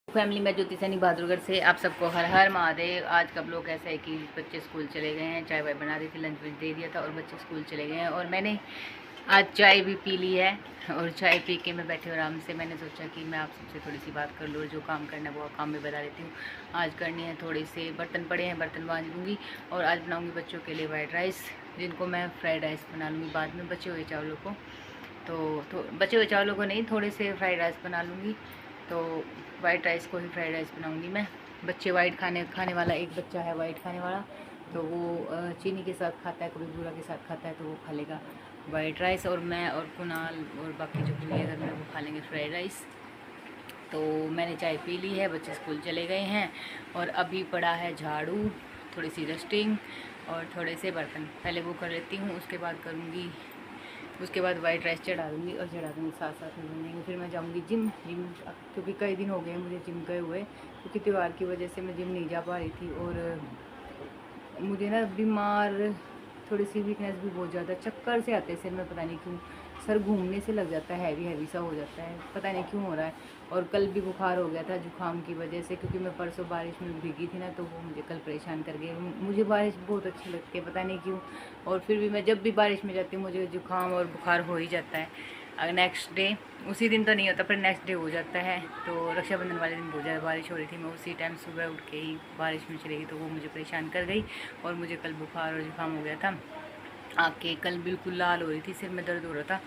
Family में ज्योति सैनी बहादुरगढ़ से आप सबको हर हर महादेव। आज का ब्लॉग ऐसा है कि बच्चे स्कूल चले गए हैं, चाय वाय बना रही थी, लंच दे दिया था और बच्चे स्कूल चले गए हैं। और मैंने आज चाय भी पी ली है और चाय पी के मैं बैठी आराम से। मैंने सोचा कि मैं आप सबसे थोड़ी सी बात कर लूँ, जो काम करना है वो काम में बता देती हूँ। आज करनी है, थोड़े से बर्तन पड़े हैं, बर्तन मांज लूँगी। और आज बनाऊँगी बच्चों के लिए वाइट राइस, जिनको मैं फ्राइड राइस बना लूँगी बाद में बचे हुए चावलों को। तो बचे हुए चावलों को नहीं, थोड़े से फ्राइड राइस बना लूँगी। तो वाइट राइस को ही फ्राइड राइस बनाऊंगी मैं। बच्चे वाइट खाने वाला, एक बच्चा है वाइट खाने वाला, तो वो चीनी के साथ खाता है, कभी बूरा के साथ खाता है, तो वो खा लेगा वाइट राइस। और मैं और कुणाल और बाकी जो भी घर में वो खा लेंगे फ्राइड राइस। तो मैंने चाय पी ली है, बच्चे स्कूल चले गए हैं और अभी पड़ा है झाड़ू, थोड़ी सी डस्टिंग और थोड़े से बर्तन। पहले वो कर लेती हूँ, उसके बाद करूँगी, उसके बाद वाइट राइस चढ़ा दूँगी और चढ़ा दूँगी साथ साथ में बनेंगे। फिर मैं जाऊँगी जिम, क्योंकि कई दिन हो गए हैं मुझे जिम गए हुए, क्योंकि त्यौहार की वजह से मैं जिम नहीं जा पा रही थी। और मुझे ना बीमार, थोड़ी सी वीकनेस भी बहुत ज़्यादा, चक्कर से आते हैं सिर में, पता नहीं क्यों सर घूमने से लग जाता है, हैवी सा हो जाता है, पता नहीं क्यों हो रहा है। और कल भी बुखार हो गया था जुकाम की वजह से, क्योंकि मैं परसों बारिश में भीगी थी ना, तो वो मुझे कल परेशान कर गई। मुझे बारिश बहुत अच्छी लगती है, पता नहीं क्यों। और फिर भी मैं जब भी बारिश में जाती हूँ मुझे जुकाम और बुखार हो ही जाता है। नेक्स्ट डे, उसी दिन तो नहीं होता, पर नेक्स्ट डे हो जाता है। तो रक्षाबंधन वाले दिन बहुत ज़्यादा बारिश हो रही थी, मैं उसी टाइम सुबह उठ के ही बारिश में चली गई, तो वो मुझे परेशान कर गई और मुझे कल बुखार और जुकाम हो गया था। आके कल बिल्कुल लाल हो रही थी, सिर में दर्द हो रहा था।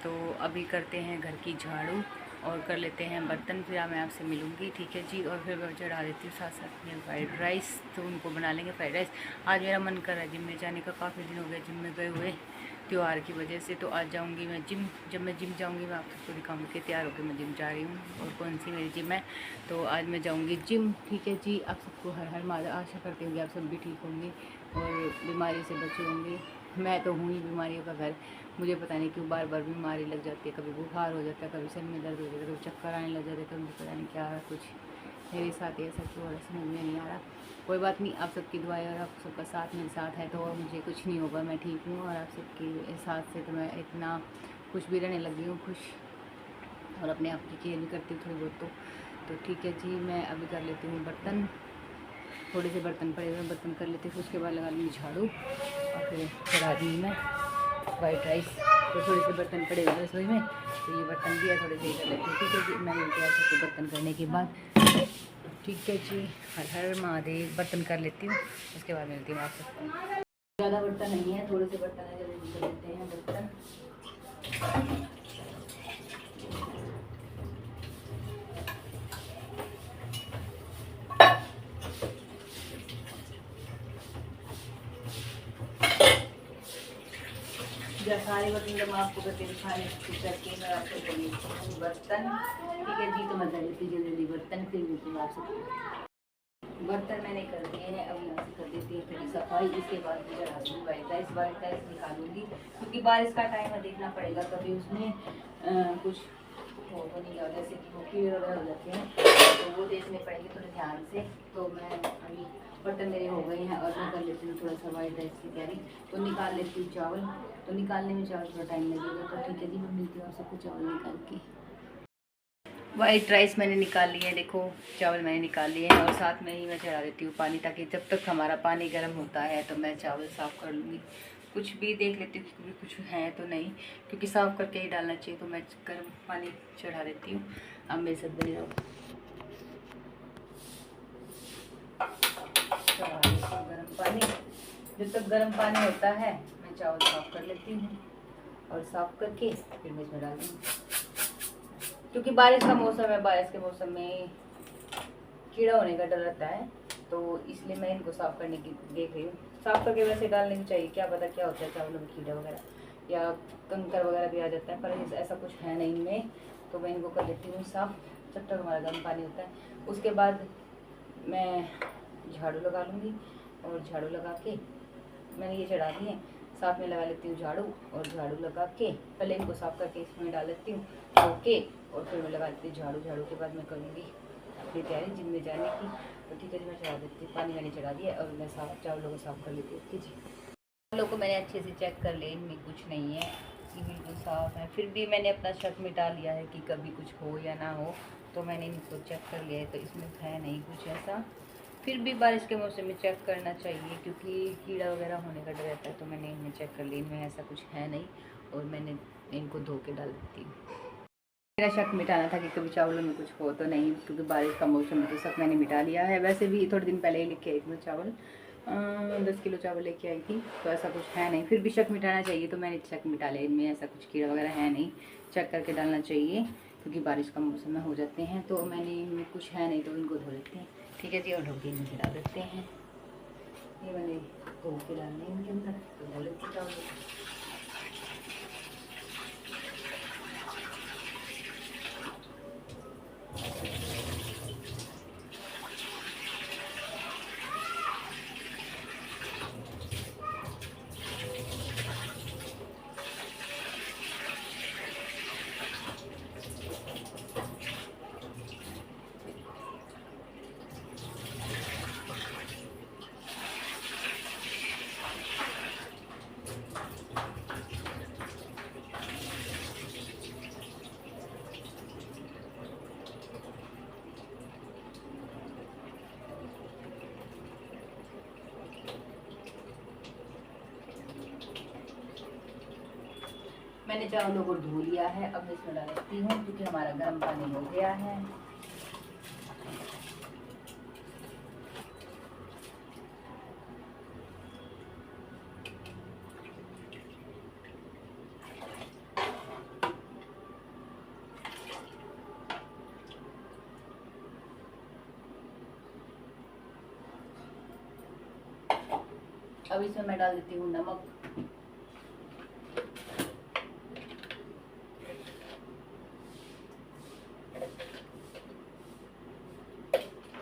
तो अभी करते हैं घर की झाड़ू और कर लेते हैं बर्तन, फिर मैं आपसे मिलूँगी, ठीक है जी। और फिर मैं चढ़ा देती हूँ साथ साथ में फ्राइड राइस, तो उनको बना लेंगे फ्राइड राइस। आज मेरा मन कर रहा है जिम में जाने का, काफ़ी दिन हो गया जिम में गए हुए त्यौहार की वजह से। तो आज जाऊंगी मैं जिम। जब मैं जिम जाऊंगी मैं आप सबको दिखाऊंगी कि तैयार होकर मैं जिम जा रही हूँ और कौन सी मेरी जिम है। तो आज मैं जाऊंगी जिम, ठीक है जी। आप सबको हर हर महादेव। आशा करती हूँ कि आप सब भी ठीक होंगे और बीमारी से बचे होंगे। मैं तो हूँ ही बीमारियों का घर, मुझे पता नहीं क्यों बार बार बीमारी लग जाती है, कभी बुखार हो जाता है, कभी सर में दर्द हो जाता है, कभी चक्कर आने लग जाते हैं, कभी पता नहीं क्या कुछ मेरे साथ ऐसा क्यों हो रहा है, समझ में नहीं आ रहा। कोई बात नहीं, आप सबकी दुआएं और आप सबका साथ मेरे साथ है, तो और मुझे कुछ नहीं होगा, मैं ठीक हूँ। और आप सबके साथ से तो मैं इतना खुश भी रहने लगी हूँ, खुश, और अपने आप की केयर भी करती हूँ थोड़ी बहुत। तो ठीक है जी, मैं अभी कर लेती हूँ बर्तन, थोड़े से बर्तन पड़े हुए बर्तन कर लेते हैं, फिर उसके बाद लगा लूँगी झाड़ू और फिर चढ़ा दूँगी मैं वाइट राइस। तो थोड़े से बर्तन पड़े हुए रसोई में, तो ये बर्तन भी है, थोड़े से कर लेते हैं, ठीक है जी। मैं मिलती हूँ आप सबको बर्तन करने के बाद, ठीक है जी। हर हर महादेव। बर्तन कर लेती हूँ, उसके बाद मिलती हूँ आप सबको। ज़्यादा बर्तन नहीं है, थोड़े से बर्तन है, जल्दी कर लेते हैं बर्तन। सारे बर्तन जब मैं आपको करके दिखाने करके मैं आपको करूँगी बर्तन, ठीक है जी। तो मैं कर लेती हूँ जल्दी बर्तन, फिर मिलती हूँ आप सबको। बर्तन मैंने कर दिए हैं, अब यहाँ से कर देती हूँ थोड़ी सफाई, इसके बाद मैं चढ़ा दूँगी वाइट राइस निकालूंगी, क्योंकि बारिश का टाइम है, देखना पड़ेगा कभी उसमें कुछ हो तो नहीं, जैसे कि वो कीड़े वगैरह हो जाते हैं, तो वो देखने पड़ेंगे थोड़े ध्यान से। तो मैं अभी बर्तन मेरे हो गए हैं और मैं कर लेती हूँ थोड़ा सा वाइट राइस की तैयारी। तो निकाल लेती हूँ चावल, तो निकालने में चावल थोड़ा टाइम लगेगा, तो ठीक है जी। मैं मिलती हूँ आप सबको चावल निकाल के। वाइट राइस मैंने निकाल लिया है, देखो चावल मैंने निकाल लिए हैं, और साथ में ही मैं चढ़ा देती हूँ पानी, ताकि जब तक हमारा पानी गर्म होता है तो मैं चावल साफ़ कर लूँगी। कुछ भी देख लेती हूँ कि कुछ है तो नहीं, क्योंकि साफ़ करके ही डालना चाहिए। तो मैं गर्म पानी चढ़ा देती हूँ। अब मेरे साथ बने रहो। गर्म पानी, जब तक गर्म पानी होता है मैं चावल साफ़ कर लेती हूँ, और साफ़ करके फिर मैं इसमें डालूँगी। क्योंकि बारिश का मौसम है, बारिश के मौसम में कीड़ा होने का डर रहता है, तो इसलिए मैं इनको साफ़ करने की देख रही हूँ। साफ़ करके वैसे डालने की चाहिए, क्या पता क्या होता है चावलों में, कीड़ा वगैरह या कंकर वगैरह भी आ जाता है, पर ऐसा कुछ है नहीं इनमें। तो मैं इनको कर लेती हूँ साफ़, जब तक हमारा गर्म पानी होता है। उसके बाद मैं झाड़ू लगा लूँगी, और झाड़ू लगा के मैंने ये चढ़ा दी है, साथ में लगा लेती हूँ झाड़ू, और झाड़ू लगा के पहले इनको साफ़ करके इसमें डाल लेती हूँ ओके, और फिर मैं लगा लेती हूँ झाड़ू। झाड़ू के बाद मैं करूँगी अपनी तैयारी जिम में जाने की। तो ठीक है जी, मैं चढ़ा देती हूँ, पानी मैंने चढ़ा दिया, और मैं चावलों को साफ़ कर लेती हूँ, ठीक है। चावलों को मैंने अच्छे से चेक कर लिया, इनमें कुछ नहीं है, ये बिल्कुल साफ़ है। फिर भी मैंने अपना शक मिटा लिया है कि कभी कुछ हो या ना हो, तो मैंने इनको चेक कर लिया है, तो इसमें है नहीं कुछ ऐसा। फिर भी बारिश के मौसम में चेक करना चाहिए क्योंकि कीड़ा वगैरह होने का डर रहता है। तो मैंने इन्हें चेक कर ली, इनमें ऐसा कुछ है नहीं और मैंने इनको धो के डाल देती हूँ। मेरा शक मिटाना था कि कभी चावलों में कुछ हो तो नहीं, क्योंकि बारिश का मौसम है तो शक मैंने मिटा लिया है। वैसे भी थोड़े दिन पहले ही लेके आई थी मैं चावल, 10 किलो चावल लेके आई थी, तो ऐसा कुछ है नहीं। फिर भी शक मिटाना चाहिए तो मैंने शक मिटा लिया, इनमें ऐसा कुछ कीड़ा वगैरह है नहीं। चेक करके डालना चाहिए क्योंकि बारिश का मौसम में हो जाते हैं। तो मैंने इनमें कुछ है नहीं तो इनको धो लेते हैं, ठीक है जी। और ढोके इनमें डाल देते हैं, ये मैंने धो के डालने इनके अंदर, तो धो लेते चावल। मैंने चावलों को धो लिया है, अब मैं इसमें डालती हूँ क्योंकि हमारा गर्म पानी हो गया है। अब इसमें मैं डाल देती हूँ नमक।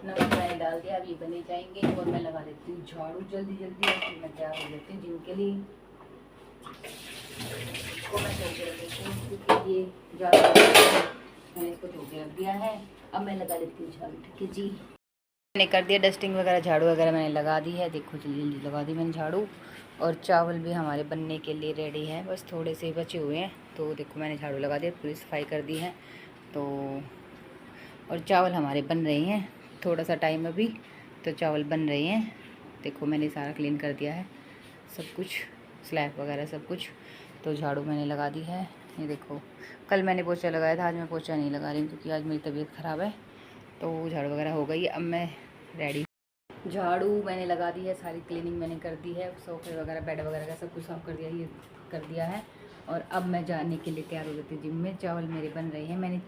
नमक मैंने डाल दिया, अब ये बने जाएंगे और मैं लगा देती हूँ झाड़ू जल्दी जल्दी, और फिर मैं तैयार हो जाती हूँ जिम के लिए। इसको मैं धो के रख देती हूँ क्योंकि ये ज़्यादा मैंने इसको धो के रख दिया है। अब मैं लगा देती हूँ झाड़ू, ठीक है जी। मैंने कर दिया डस्टिंग वगैरह, झाड़ू वगैरह मैंने लगा दी है, देखो जल्दी जल्दी लगा दी मैंने झाड़ू। और चावल भी हमारे बनने के लिए रेडी है, बस थोड़े से बचे हुए हैं। तो देखो मैंने झाड़ू लगा दिया, पूरी सफाई कर दी है। तो और चावल हमारे बन रहे हैं, थोड़ा सा टाइम अभी, तो चावल बन रहे हैं। देखो मैंने सारा क्लीन कर दिया है सब कुछ, स्लैब वगैरह सब कुछ। तो झाड़ू मैंने लगा दी है, ये देखो। कल मैंने पोछा लगाया था, आज मैं पोछा नहीं लगा रही हूँ क्योंकि आज मेरी तबीयत ख़राब है। तो झाड़ू वगैरह हो गई, अब मैं रेडी। झाड़ू मैंने लगा दी है, सारी क्लीनिंग मैंने कर दी है, सोफे वगैरह बेड वगैरह का सब कुछ साफ कर दिया, ये कर दिया है। और अब मैं जाने के लिए तैयार हो जाती हूँ जिम में। चावल मेरे बन रहे हैं, मैंने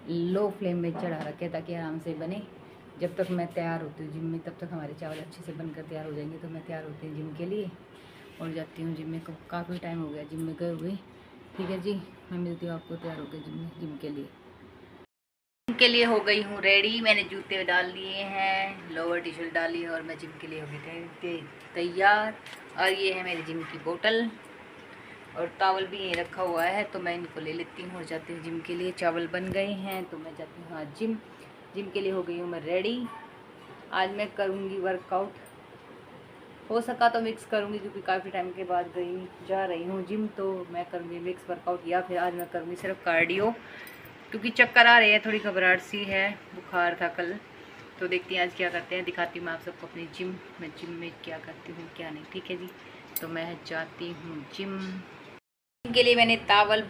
लो फ्लेम में चढ़ा रखे ताकि आराम से बने। जब तक मैं तैयार होती हूँ जिम में तब तक हमारे चावल अच्छे से बनकर तैयार हो जाएंगे। तो मैं तैयार होती हूँ जिम के लिए और जाती हूँ जिम में। काफ़ी टाइम हो गया जिम में गए हुए, ठीक है जी। मैं मिलती हूँ आपको तैयार होकर जिम के लिए। जिम के लिए हो गई हूँ रेडी, मैंने जूते डाल लिए हैं, लोअर टी शर्ट डाली है और मैं जिम के लिए हो गई तैयार। और ये है मेरी जिम की बोतल और टावल भी यहीं रखा हुआ है, तो मैं इनको ले लेती हूँ और जाती हूँ जिम के लिए। चावल बन गए हैं तो मैं जाती हूँ आज जिम के लिए हो गई हूँ मैं रेडी। आज मैं करूँगी वर्कआउट, हो सका तो मिक्स करूँगी क्योंकि काफ़ी टाइम के बाद जा रही हूँ जिम, तो मैं करूँगी मिक्स वर्कआउट या फिर आज मैं करूँगी सिर्फ कार्डियो क्योंकि चक्कर आ रहे हैं, थोड़ी घबराहट सी है, बुखार था कल। तो देखती हैं आज क्या करते हैं, दिखाती हूँ मैं आप सबको अपनी जिम। मैं जिम में क्या करती हूँ क्या नहीं, ठीक है जी। तो मैं जाती हूँ जिम के लिए। मैंने टावल,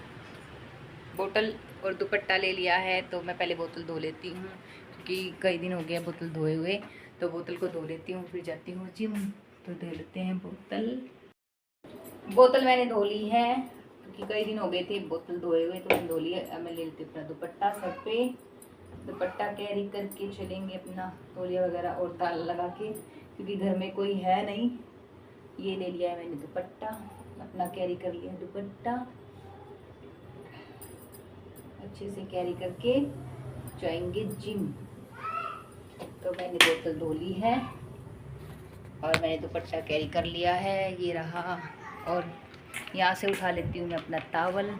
बोतल और दुपट्टा ले लिया है। तो मैं पहले बोतल धो लेती हूँ क्योंकि कई दिन हो गया बोतल धोए हुए, तो बोतल को धो लेती हूँ फिर जाती हूँ जिम। तो धो लेते हैं बोतल मैंने धो ली है क्योंकि कई दिन हो गए थे बोतल धोए हुए, तो मैंने धो लिया। अब मैं ले लेती हूँ अपना दुपट्टा, सर पे दुपट्टा कैरी करके चलेंगे अपना तौलिया वगैरह और ताला लगा के, क्योंकि घर में कोई है नहीं। ये ले लिया है मैंने दुपट्टा, अपना कैरी कर लिया दुपट्टा, अच्छे से कैरी करके जाएंगे जिम। तो मैंने बोतल धो ली है और मैंने दुपट्टा कैरी कर लिया है, ये रहा। और यहाँ से उठा लेती हूँ मैं अपना टावल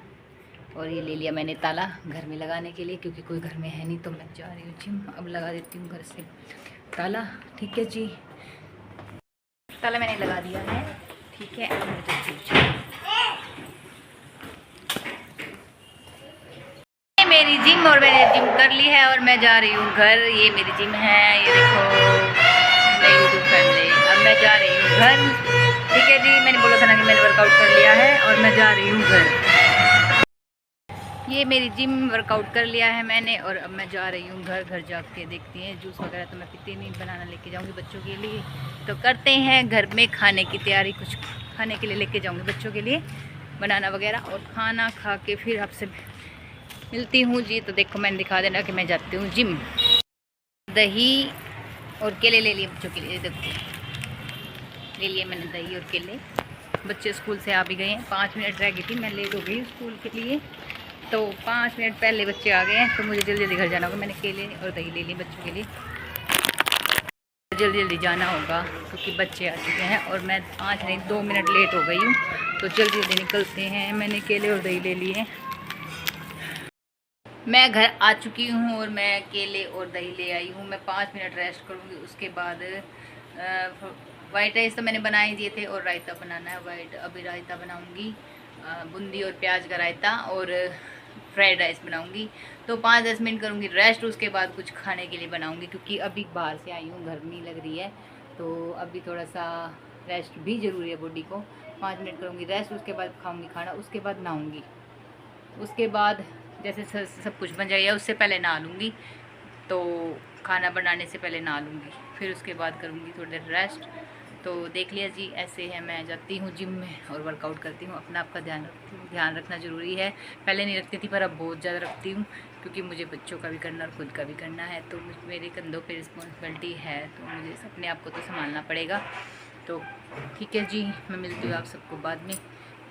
और ये ले लिया मैंने ताला घर में लगाने के लिए क्योंकि कोई घर में है नहीं। तो मैं जा रही हूँ जिम, अब लगा देती हूँ घर से ताला, ठीक है जी। ताला मैंने लगा दिया है, ठीक है। अब मैं जाती हूँ मेरी जिम और मैंने जिम कर ली है और मैं जा रही हूँ घर। ये मेरी जिम है, ये देखो मेरी यूट्यूब फैमिली। अब मैं जा रही हूँ घर। ठीक है जी, मैंने बोला था ना कि मैंने वर्कआउट कर लिया है और मैं जा रही हूँ घर। ये मेरी जिम वर्कआउट कर लिया है मैंने और अब मैं जा रही हूँ घर। घर जाके देखती हैं, जूस वगैरह तो मैं पीती नहीं, बनाना लेके जाऊँगी बच्चों के लिए। तो करते हैं घर में खाने की तैयारी, कुछ खाने के लिए लेके जाऊँगी बच्चों के लिए बनाना वगैरह, और खाना खा के फिर आपसे मिलती हूँ जी। तो देखो मैंने दिखा देना कि मैं जाती हूँ जिम। दही और केले ले लिए बच्चों के लिए, देखो ले लिए मैंने दही और केले। बच्चे स्कूल से आ भी गए हैं, 5 मिनट रह गई थी, मैं लेट हो गई स्कूल के लिए। तो 5 मिनट पहले बच्चे आ गए हैं, तो मुझे जल्दी जल्दी घर जाना होगा। मैंने केले और दही ले लिए बच्चों के लिए, जल्दी जल्दी जाना होगा क्योंकि बच्चे आ चुके हैं और मैं 5 नहीं 2 मिनट लेट हो गई हूँ। तो जल्दी जल्दी निकलते हैं। मैंने केले और दही ले लिए। मैं घर आ चुकी हूँ और मैं केले और दही ले आई हूँ। मैं 5 मिनट रेस्ट करूँगी, उसके बाद वाइट राइस तो मैंने बना ही दिए थे और रायता बनाना है। अभी रायता बनाऊँगी, बूंदी और प्याज का रायता, और फ्राइड राइस बनाऊँगी। तो 5-10 मिनट करूँगी रेस्ट, उसके बाद कुछ खाने के लिए बनाऊँगी क्योंकि अभी बाहर से आई हूँ, गर्मी लग रही है। तो अभी थोड़ा सा रेस्ट भी ज़रूरी है बॉडी को। 5 मिनट करूँगी रेस्ट, उसके बाद खाऊँगी खाना, उसके बाद नहाऊँगी। उसके बाद जैसे सब कुछ बन जाएगा उससे पहले नहा लूँगी। तो खाना बनाने से पहले नहा लूँगी, फिर उसके बाद करूँगी थोड़ी देर रेस्ट। तो देख लिया जी, ऐसे है। मैं जाती हूँ जिम में और वर्कआउट करती हूँ। अपना आपका ध्यान रखना ज़रूरी है। पहले नहीं रखती थी पर अब बहुत ज़्यादा रखती हूँ क्योंकि मुझे बच्चों का भी करना और खुद का भी करना है। तो मेरे कंधों पे रिस्पॉन्सिबिलिटी है, तो मुझे अपने आप को तो संभालना पड़ेगा। तो ठीक है जी, मैं मिलती हूँ आप सबको बाद में।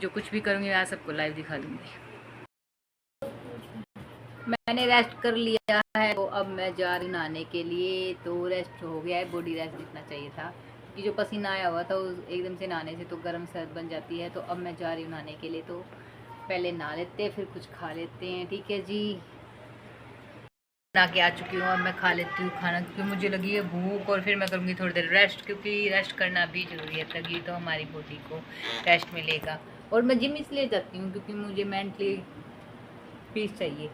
जो कुछ भी करूँगी मैं आप सबको लाइव दिखा दूँगी। मैंने रेस्ट कर लिया है, तो अब मैं जा रही नहाने के लिए। तो रेस्ट हो गया है, बॉडी रेस्ट जितना चाहिए था कि जो पसीना आया हुआ था एकदम से नहाने से तो गर्म सर्द बन जाती है। तो अब मैं जा रही हूँ नहाने के लिए। तो पहले नहा लेते हैं, फिर कुछ खा लेते हैं। ठीक है जी, बना के आ चुकी हूँ, अब मैं खा लेती हूँ खाना क्योंकि मुझे लगी है भूख, और फिर मैं करूँगी थोड़ी देर रेस्ट क्योंकि रेस्ट करना भी ज़रूरी है, तभी तो हमारी बॉडी को रेस्ट मिलेगा। और मैं जिम इसलिए जाती हूँ क्योंकि मुझे मेंटली पीस चाहिए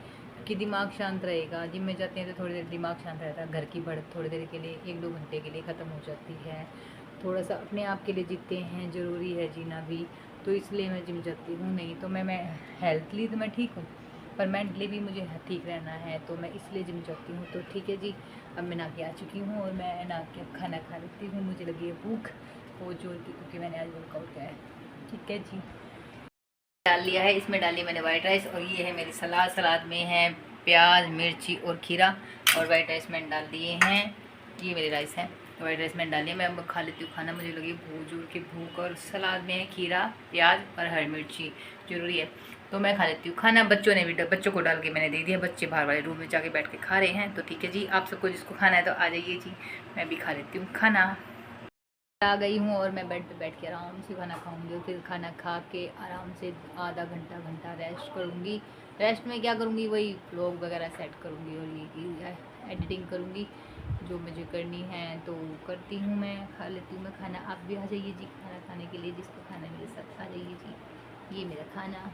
कि दिमाग शांत रहेगा। जिम में जाते हैं तो थोड़ी देर दिमाग शांत रहता है, घर की बढ़त थोड़ी देर के लिए 1-2 घंटे के लिए ख़त्म हो जाती है। थोड़ा सा अपने आप के लिए जीते हैं, ज़रूरी है जीना भी, तो इसलिए मैं जिम जाती हूँ। नहीं तो मैं हेल्थली तो मैं ठीक हूँ पर मेंटली भी मुझे ठीक रहना है, तो मैं इसलिए जिम जाती हूँ। तो ठीक है जी, अब मैं नहा के आ चुकी हूँ और मैं नहा के खाना खा लेती हूँ। मुझे लगी है भूख बहुत जोर की क्योंकि मैंने आज वर्कआउट किया है। ठीक है जी, डाल लिया है, इसमें डाली मैंने वाइट राइस, और ये है मेरी सलाद। सलाद में है प्याज, मिर्ची और खीरा, और वाइट राइस मैंने डाल दिए हैं। ये मेरी राइस है, वाइट राइस मैंने डाली है। मैं अब खा लेती हूँ खाना, मुझे लगी बहुत जोर की भूख, और सलाद में है खीरा, प्याज और हरी मिर्ची ज़रूरी है। तो मैं खा लेती हूँ खाना। बच्चों को डाल के मैंने दे दिया, बच्चे बाहर वाले रूम में जाके बैठ के खा रहे हैं। तो ठीक है जी, आप सबको जिसको खाना है तो आ जाइए जी, मैं भी खा लेती हूँ खाना। आ गई हूँ और मैं बेड पे बैठ के आराम से खाना खाऊंगी, फिर खाना खा के आराम से आधा घंटा रेस्ट करूँगी। रेस्ट में क्या करूँगी, वही व्लॉग वगैरह सेट करूँगी और ये एडिटिंग करूँगी जो मुझे करनी है। तो करती हूँ, मैं खा लेती हूँ मैं खाना। आप भी आ जाइए जी खाना खाने के लिए, जिसको खाना मेरे साथ आ जाइए जी। ये मेरा खाना,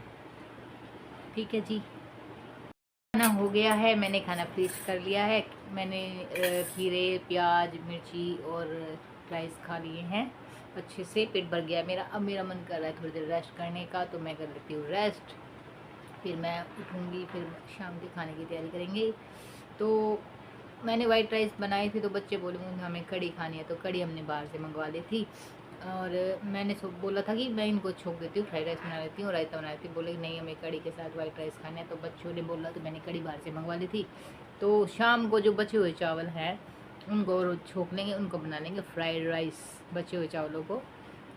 ठीक है जी। खाना हो गया है, मैंने खाना फिनिश कर लिया है। मैंने खीरे, प्याज, मिर्ची और राइस खा लिए हैं अच्छे से, पेट भर गया मेरा। अब मेरा मन कर रहा है थोड़ी देर रेस्ट करने का, तो मैं कर लेती हूँ रेस्ट। फिर मैं उठूँगी, फिर शाम के खाने की तैयारी करेंगे। तो मैंने वाइट राइस बनाई थी तो बच्चे बोले हमें कड़ी खानी है, तो कड़ी हमने बाहर से मंगवा ली थी। और मैंने सब बोला था कि मैं इनको छोक देती हूँ, फ्राइड राइस बना लेती हूँ, रायता बना लेती हूँ। बोले नहीं हमें कड़ी के साथ वाइट राइस खाना है, तो बच्चों ने बोला तो मैंने कड़ी बाहर से मंगवा ली थी। तो शाम को जो बचे हुए चावल हैं उनको छोक लेंगे, उनको बना लेंगे फ्राइड राइस। बचे हुए चावलों को,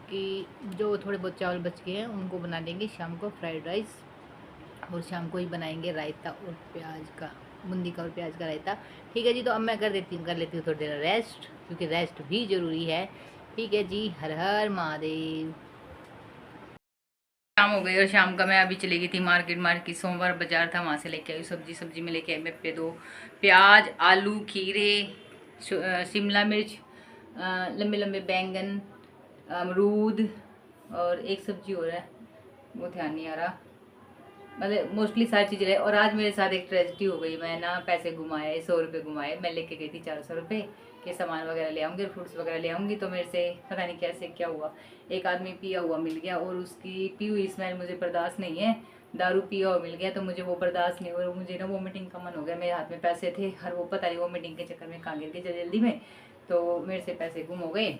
कि जो थोड़े बहुत चावल बच गए हैं उनको बना देंगे शाम को फ्राइड राइस, और शाम को ही बनाएंगे रायता और प्याज का, बूंदी का और प्याज का रायता। ठीक है जी, तो अब मैं कर लेती हूँ थोड़ी देर रेस्ट क्योंकि रेस्ट भी ज़रूरी है। ठीक है जी, हर हर महादेव। शाम हो गई और शाम का मैं अभी चली गई थी मार्केट सोमवार बाजार था, वहाँ से लेके आई सब्जी में लेके आई मैं पे 2 प्याज, आलू, खीरे, शिमला मिर्च, लंबे लंबे बैंगन, अमरूद, और एक सब्जी और है वो ध्यान नहीं आ रहा, मतलब मोस्टली सारी चीज़ें रहे। और आज मेरे साथ एक ट्रेजेडी हो गई। मैं ना पैसे घुमाए, 100 रुपये घुमाए। मैं लेके गई थी 400 रुपये के सामान वगैरह ले आऊँगी और फ्रूट्स वगैरह ले आऊँगी। तो मेरे से पता नहीं कैसे क्या हुआ, एक आदमी पिया हुआ मिल गया और उसकी पी हुई स्मेल मुझे बर्दाश्त नहीं है। दारू पिया हुआ मिल गया तो मुझे वो बर्दाश्त नहीं हुआ और मुझे ना वोमिटिंग का मन हो गया। मेरे हाथ में पैसे थे और वो पता नहीं वोमिटिंग के चक्कर में कहाँ गिर गए जल्दी में, तो मेरे से पैसे गुम हो गए।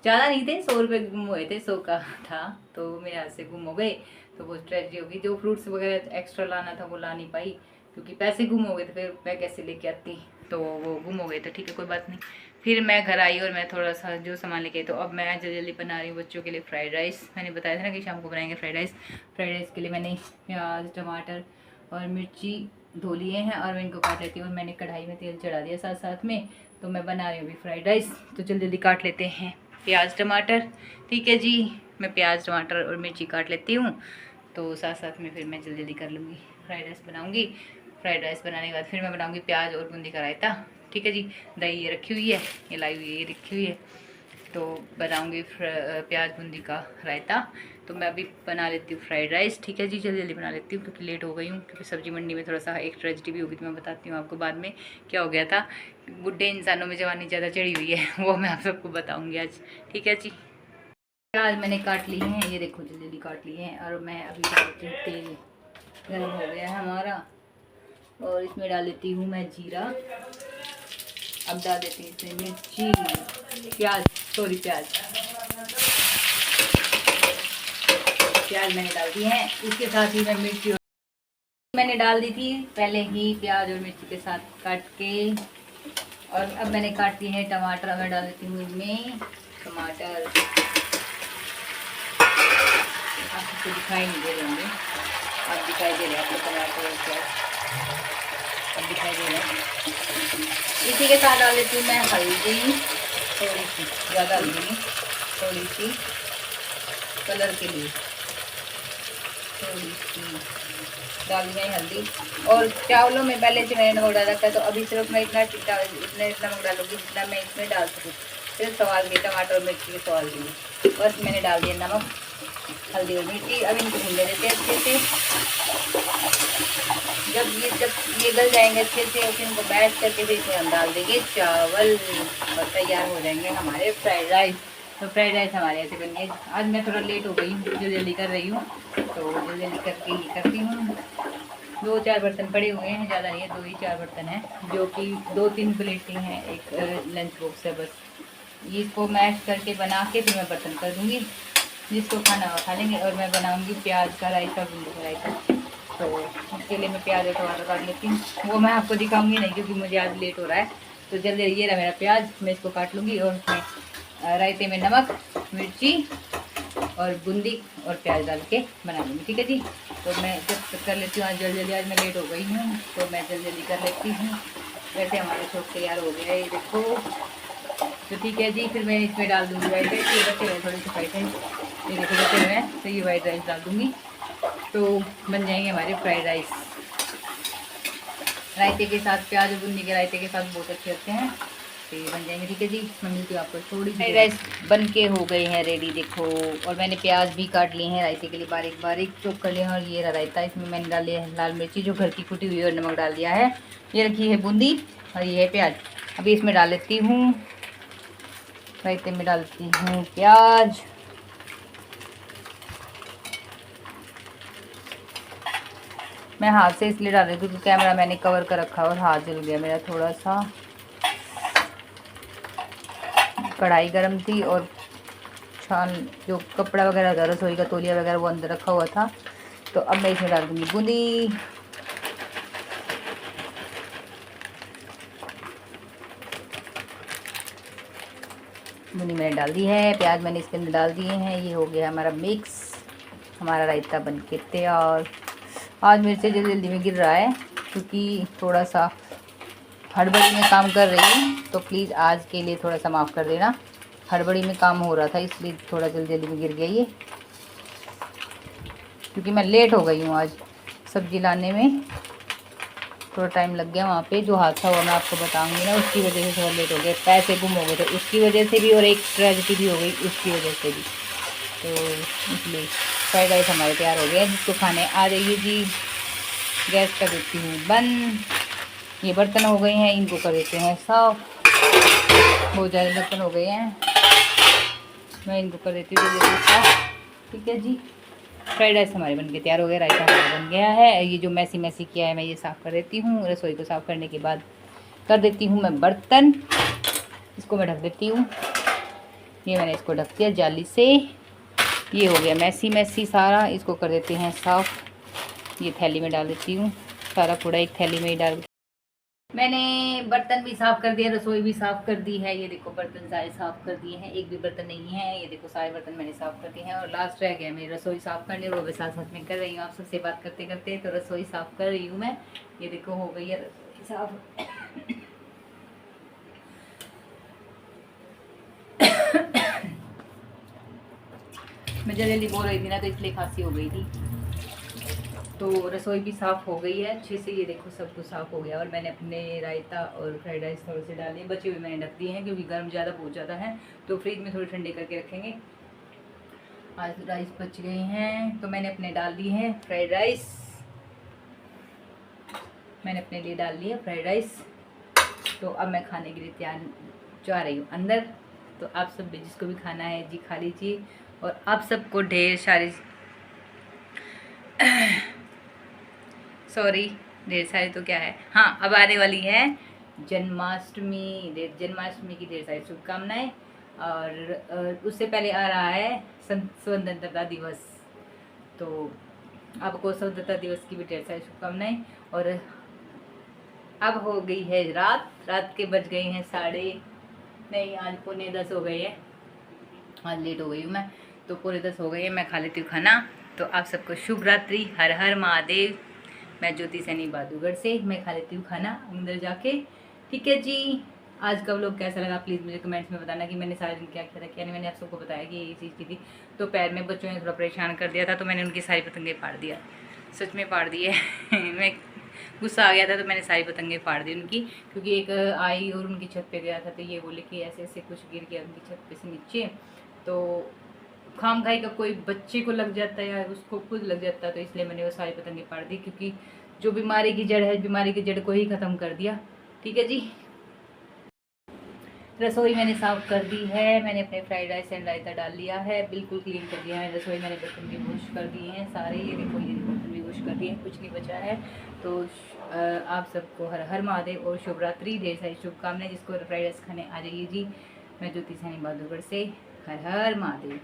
ज़्यादा नहीं थे, 100 रुपये गुम हुए थे, 100 का था, तो मेरे हाथ से गुम हो गए। तो वो ट्रेजेडी होगी। जो फ्रूट्स वगैरह एक्स्ट्रा लाना था वो ला नहीं पाई क्योंकि पैसे गुम हो गए थे, फिर मैं कैसे लेके आती। तो वो गुम हो गए तो ठीक है, कोई बात नहीं। फिर मैं घर आई और मैं थोड़ा सा जो सामान लेके आई, तो अब मैं जल्दी जल्दी बना रही हूँ बच्चों के लिए फ्राइड राइस। मैंने बताया था ना कि शाम को बनाएंगे फ्राइड राइस। फ्राइड राइस के लिए मैंने प्याज, टमाटर और मिर्ची धो लिए हैं और मैं इनको काट लेती हूँ। और मैंने कढ़ाई में तेल चढ़ा दिया साथ साथ में, तो मैं बना रही हूँ अभी फ्राइड राइस। तो जल्दी जल्दी काट लेते हैं प्याज टमाटर। ठीक है जी, मैं प्याज टमाटर और मिर्ची काट लेती हूँ, तो साथ साथ में फिर मैं जल्दी जल्दी कर लूँगी, फ्राइड राइस बनाऊँगी। फ्राइड राइस बनाने के बाद फिर मैं बनाऊँगी प्याज और बूंदी का रायता। ठीक है जी, दही ये रखी हुई है, ये लाई हुई है, ये रखी हुई है, तो बनाऊँगी प्याज बूंदी का रायता। तो मैं अभी बना लेती हूँ फ्राइड राइस। ठीक है जी, जल्दी जल्दी बना लेती हूँ क्योंकि लेट हो गई हूँ, क्योंकि सब्जी मंडी में थोड़ा सा एक ट्रेजेडी भी होगी, तो मैं बताती हूँ आपको बाद में क्या हो गया था। बुढ़े इंसानों में जवानी ज़्यादा चढ़ी हुई है, वो मैं आप सबको बताऊँगी आज। ठीक है जी, प्याज मैंने काट लिए हैं, ये देखो जल्दी जल्दी काट लिए हैं। और मैं अभी डालती हूँ तेल, गर्म हो गया है हमारा, और इसमें डाल देती हूँ मैं जीरा। अब डाल देती हूँ इसमें मिर्ची, प्याज, सॉरी प्याज मैंने डाल दी है। इसके साथ ही मैं मिर्ची मैंने डाल दी थी पहले ही प्याज और मिर्ची के साथ काट के। और अब मैंने काट दिए हैं टमाटर, मैं डाल देती हूँ इनमें टमाटर। आपको दिखाई नहीं दे रहे होंगे, अब दिखाई दे रहे हैं आपको टमाटर और प्याज, अब दिखाई दे रहे हैं। इसी के साथ डाल देती हूँ मैं हल्दी, थोड़ी सी, ज़्यादा हल्दी नहीं, थोड़ी सी कलर के लिए थोड़ी सी डाल दी मैंने हल्दी। और चावलों में पहले से मैंने नमक डाला था, तो अभी सिर्फ मैं इतना नमक डालूंगी जितना मैं इसमें डाल सकूँ। सिर्फ सवाल दिए टमाटर और मिर्ची के सवाल दिए, बस मैंने डाल दिया नमक, हल्दी और मिर्ची। अब इनको भून देते हैं अच्छे से। जब ये गल जाएंगे अच्छे से, और फिर इनको मैश करके फिर इसमें हम डाल देंगे चावल और तैयार हो जाएंगे हमारे फ्राइड राइस। तो फ्राइड राइस हमारे ऐसे बन गए। आज मैं थोड़ा लेट हो गई हूँ, जल्दी जल्दी कर रही हूँ, तो जल्दी जल्दी करके ये करती हूँ। 2-4 बर्तन पड़े हुए हैं, ज़्यादा नहीं है, 2 ही 4 बर्तन हैं, जो कि 2-3 प्लेटें हैं, एक लंच बॉक्स है बस। इसको मैश करके बना के फिर मैं बर्तन कर दूँगी, जिसको खाना वो खा लेंगे। और मैं बनाऊँगी प्याज का रायता, बूंदी का रायता। तो उसके लिए मैं प्याज और टमाटर काट लेती हूँ, वो मैं आपको दिखाऊँगी नहीं क्योंकि मुझे आज लेट हो रहा है। तो जल्दी ये रहा मेरा प्याज, मैं इसको काट लूँगी और उसमें रायते में नमक, मिर्ची और बूंदी और प्याज डाल के बना लूँगी। ठीक है जी, तो मैं जब कर लेती हूँ आज जल्दी जल्दी, आज मैं लेट हो गई हूँ तो मैं जल्दी जल्दी कर लेती हूँ। वैसे हमारे शौक तैयार हो गया है, ये देखो। तो ठीक है जी, फिर मैं इसमें डाल दूँगी वाइट राइस। ये बचे हुए थोड़े से वाइट राइस, ये देखो बचे हुए हैं, तो ये वाइट राइस डाल दूँगी, तो बन जाएंगे हमारे फ्राइड राइस। रायते के साथ, प्याज और बूंदी के रायते के साथ बहुत अच्छे लगते हैं, तो ये बन जाएंगे। ठीक है जी, मैं मिलती हूँ आपको थोड़ी। फ्राइड राइस बन के हो गए हैं रेडी, देखो। और मैंने प्याज भी काट लिए हैं रायते के लिए, बारीक बारीक चॉप कर लिए हैं। और ये रायता, इसमें मैंने डाली है लाल मिर्ची जो घर की कुटी हुई और नमक डाल दिया है। ये रखी है बूंदी और ये है प्याज। अभी इसमें डाल लेती हूँ, रायते में डालती हूँ प्याज, मैं हाथ से इसलिए डाल रही थी क्योंकि कैमरा मैंने कवर कर रखा और हाथ जल गया मेरा थोड़ा सा। कढ़ाई गरम थी और छान जो कपड़ा वगैरह था, रसोई का तौलिया वगैरह, वो अंदर रखा हुआ था। तो अब मैं इसमें डाल दूँगी बूंदी, बूंदी मैंने डाल दी है, प्याज मैंने इसके अंदर डाल दिए हैं। ये हो गया हमारा मिक्स, हमारा रायता बन के तैयार। आज मेरे से जल्दी जल्दी में गिर रहा है क्योंकि थोड़ा सा हड़बड़ी में काम कर रही हूँ, तो प्लीज़ आज के लिए थोड़ा सा माफ़ कर देना। हड़बड़ी में काम हो रहा था इसलिए थोड़ा जल्दी जल्दी में गिर गया ये, क्योंकि मैं लेट हो गई हूँ आज सब्ज़ी लाने में, थोड़ा टाइम लग गया वहाँ पे। जो हादसा हुआ मैं आपको बताऊँगी ना, उसकी वजह से थोड़ा लेट हो गया। पैसे गुम हो गए थे उसकी वजह से भी, और एक ट्रेजेडी भी हो गई उसकी वजह से भी। तो इसलिए फ्राइड राइस हमारे तैयार हो गया, जिसको खाने आ जाइए जी। गैस कर देती हूँ बंद। ये बर्तन हो गए हैं, इनको कर देते हैं साफ। बहुत ज़्यादा बर्तन हो गए हैं, मैं इनको कर देती हूँ साफ। ठीक है जी, फ्राइड राइस हमारे बन के तैयार हो गया। रायता हमारा बन गया है। ये जो मैसी मैसी किया है मैं ये साफ़ कर देती हूँ। रसोई को साफ़ करने के बाद कर देती हूँ मैं बर्तन। इसको मैं ढक देती हूँ। ये मैंने इसको ढक दिया जाली से। ये हो गया मैसी मैसी सारा, इसको कर देते हैं साफ़। ये थैली में डाल देती हूँ, सारा कूड़ा एक थैली में ही डाल। मैंने बर्तन भी साफ़ कर दिया, रसोई भी साफ़ कर दी है। ये देखो बर्तन सारे साफ़ कर दिए हैं, एक भी बर्तन नहीं है। ये देखो सारे बर्तन मैंने साफ़ कर दिए हैं। और लास्ट रह गया मेरी रसोई साफ़ करने, वो भी साथ साथ में कर रही हूँ आप सबसे बात करते करते। तो रसोई साफ़ कर रही हूँ मैं। ये देखो हो गई है रसोई साफ़। मैं जल्दी बोल रही थी ना, तो इसलिए खांसी हो गई थी। तो रसोई भी साफ़ हो गई है अच्छे से। ये देखो सब कुछ साफ़ हो गया। और मैंने अपने रायता और फ्राइड राइस थोड़े से डाले, बचे हुए मैंने ढक दिए हैं क्योंकि गर्म ज़्यादा बहुत ज़्यादा है, तो फ्रिज में थोड़े ठंडे करके रखेंगे। आज राइस बच गए हैं तो मैंने अपने डाल दी है फ्राइड राइस। मैंने अपने लिए डाल लिया फ्राइड राइस। तो अब मैं खाने के लिए तैयार जा रही हूँ अंदर। तो आप सब भी जिसको भी खाना है जी खा लीजिए। और आप सबको ढेर सारी सॉरी, ढेर सारी तो क्या है, हाँ अब आने वाली है जन्माष्टमी। जन्माष्टमी की ढेर सारी शुभकामनाएं। और उससे पहले आ रहा है स्वतंत्रता दिवस, तो आपको स्वतंत्रता दिवस की भी ढेर सारी शुभकामनाएं। और अब हो गई है रात, रात के बज गए हैं नहीं आज 9:45 हो गए हैं। आज लेट हो गई हूँ मैं, तो 9:45 हो गई है। मैं खा लेती हूँ खाना। तो आप सबको शुभ रात्रि, हर हर महादेव। मैं ज्योति सैनी बहादुरगढ़ से, मैं खा लेती हूँ खाना अंदर जाके। ठीक है जी, आज का व्लॉग कैसा लगा प्लीज़ मुझे कमेंट्स में बताना कि मैंने सारे दिन क्या किया था क्या नहीं। मैंने आप सबको बताया कि ये चीज़ की थी। तो पैर में बच्चों ने थोड़ा परेशान कर दिया था, तो मैंने उनकी सारी पतंगे फाड़ दिया, सच में फाड़ दिए। मैं गुस्सा आ गया था तो मैंने सारी पतंगे फाड़ दी उनकी, क्योंकि एक आई और उनकी छत पे गया था, तो ये बोले कि ऐसे ऐसे कुछ गिर गया उनकी छत पे से नीचे। तो खाम खाई का कोई बच्चे को लग जाता है या उसको खुद लग जाता है, तो इसलिए मैंने वो सारी पतंगे फाड़ दी, क्योंकि जो बीमारी की जड़ है, बीमारी की जड़ को ही ख़त्म कर दिया। ठीक है जी, रसोई मैंने साफ़ कर दी है। मैंने अपने फ्राइड राइस एंड रायता डाल लिया है, बिल्कुल क्लीन कर दिया है। रसोई मैंने बर्तन भी वॉश कर दिए हैं सारे। ये देखो ये बर्तन भी वॉश कर दिए हैं, कुछ नहीं बचा है। तो आप सबको हर हर महादेव और शुभ रात्रि, ढेर सारी शुभकामनाएं। जिसको फ्राइड राइस खाने आ जाइए जी। मैं ज्योति सैनी बहादुरगढ़ से, हर हर महादेव।